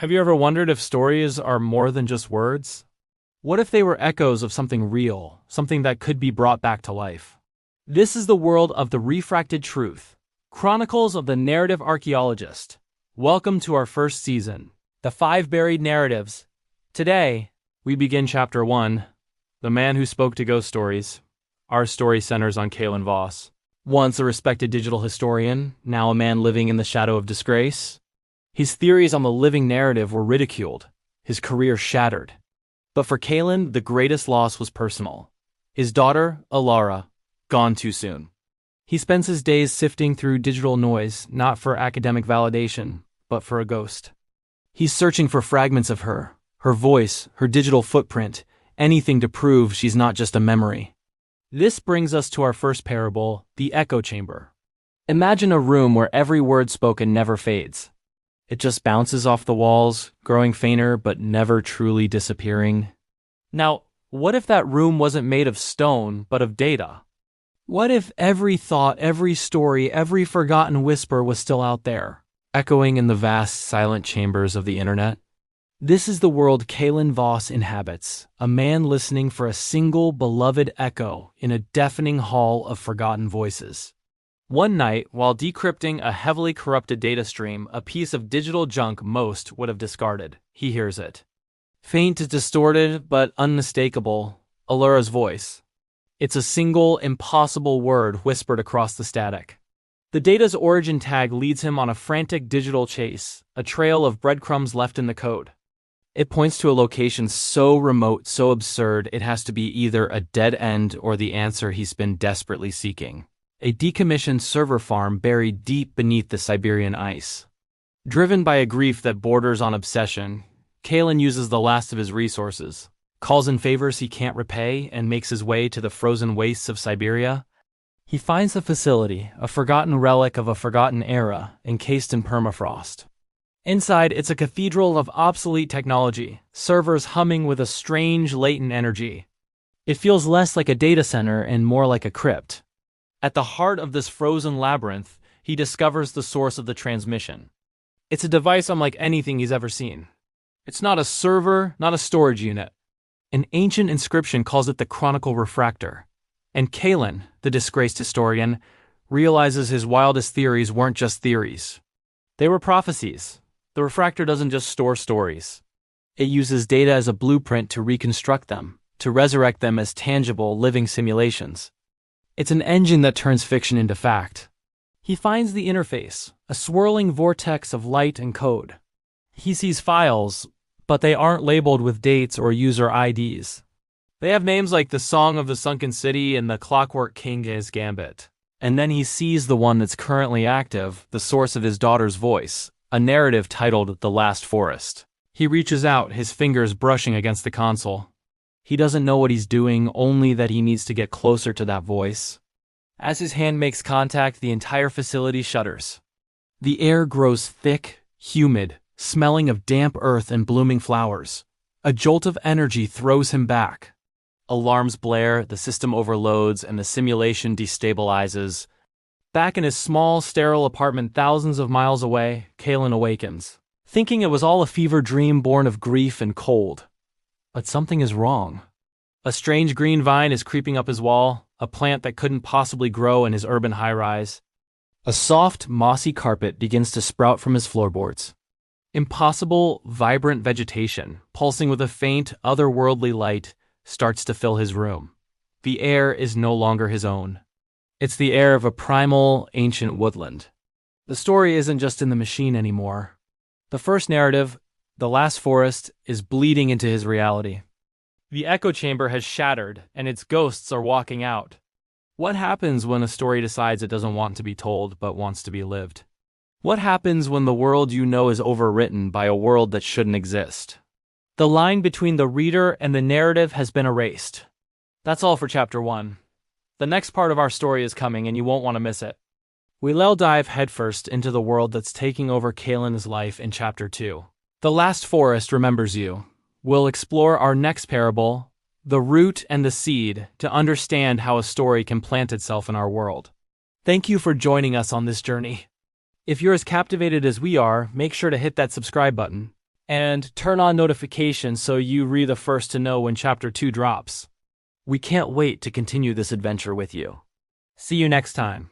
Have you ever wondered if stories are more than just words? What if they were echoes of something real, something that could be brought back to life? This is the world of the refracted truth, Chronicles of the Narrative Archaeologist. Welcome to our first season, The Five Buried Narratives. Today, we begin Chapter 1, The Man Who Spoke to Ghost Stories. Our story centers on Kalen Voss. Once a respected digital historian, now a man living in the shadow of disgrace. His theories on the living narrative were ridiculed, his career shattered. But for Kalen, the greatest loss was personal. His daughter, Alara, gone too soon. He spends his days sifting through digital noise, not for academic validation, but for a ghost. He's searching for fragments of her voice, her digital footprint, anything to prove she's not just a memory. This brings us to our first parable, the echo chamber. Imagine a room where every word spoken never fades. It just bounces off the walls, growing fainter but never truly disappearing. Now, what if that room wasn't made of stone, but of data? What if every thought, every story, every forgotten whisper was still out there, echoing in the vast, silent chambers of the internet? This is the world Kalen Voss inhabits, a man listening for a single beloved echo in a deafening hall of forgotten voices. One night, while decrypting a heavily corrupted data stream, a piece of digital junk most would have discarded, he hears it. Faint, distorted, but unmistakable, Alara's voice. It's a single, impossible word whispered across the static. The data's origin tag leads him on a frantic digital chase, a trail of breadcrumbs left in the code. It points to a location so remote, so absurd, it has to be either a dead end or the answer he's been desperately seeking. A decommissioned server farm buried deep beneath the Siberian ice. Driven by a grief that borders on obsession, Kalen uses the last of his resources, calls in favors he can't repay, and makes his way to the frozen wastes of Siberia. He finds the facility, a forgotten relic of a forgotten era, encased in permafrost. Inside, it's a cathedral of obsolete technology, servers humming with a strange, latent energy. It feels less like a data center and more like a crypt. At the heart of this frozen labyrinth, he discovers the source of the transmission. It's a device unlike anything he's ever seen. It's not a server, not a storage unit. An ancient inscription calls it the Chronicle Refractor. And Kalen, the disgraced historian, realizes his wildest theories weren't just theories. They were prophecies. The refractor doesn't just store stories. It uses data as a blueprint to reconstruct them, to resurrect them as tangible, living simulations. It's an engine that turns fiction into fact. He finds the interface, a swirling vortex of light and code. He sees files, but they aren't labeled with dates or user IDs. They have names like the Song of the Sunken City and the Clockwork King's Gambit. And then he sees the one that's currently active, the source of his daughter's voice, a narrative titled The Last Forest. He reaches out, his fingers brushing against the console. He doesn't know what he's doing, only that he needs to get closer to that voice. As his hand makes contact, the entire facility shudders. The air grows thick, humid, smelling of damp earth and blooming flowers. A jolt of energy throws him back. Alarms blare, the system overloads, and the simulation destabilizes. Back in his small, sterile apartment thousands of miles away, Kalen awakens, thinking it was all a fever dream born of grief and cold. But something is wrong. A strange green vine is creeping up his wall, a plant that couldn't possibly grow in his urban high-rise. A soft, mossy carpet begins to sprout from his floorboards. Impossible, vibrant vegetation, pulsing with a faint, otherworldly light, starts to fill his room. The air is no longer his own. It's the air of a primal, ancient woodland. The story isn't just in the machine anymore. The first narrative, The Last Forest, is bleeding into his reality. The echo chamber has shattered, and its ghosts are walking out. What happens when a story decides it doesn't want to be told, but wants to be lived? What happens when the world you know is overwritten by a world that shouldn't exist? The line between the reader and the narrative has been erased. That's all for Chapter 1. The next part of our story is coming, and you won't want to miss it. We'll dive headfirst into the world that's taking over Kalen's life in Chapter 2. The Last Forest remembers you. We'll explore our next parable, the root and the seed, to understand how a story can plant itself in our world. Thank you for joining us on this journey. If you're as captivated as we are, make sure to hit that subscribe button. And turn on notifications so you be the first to know when Chapter 2 drops. We can't wait to continue this adventure with you. See you next time.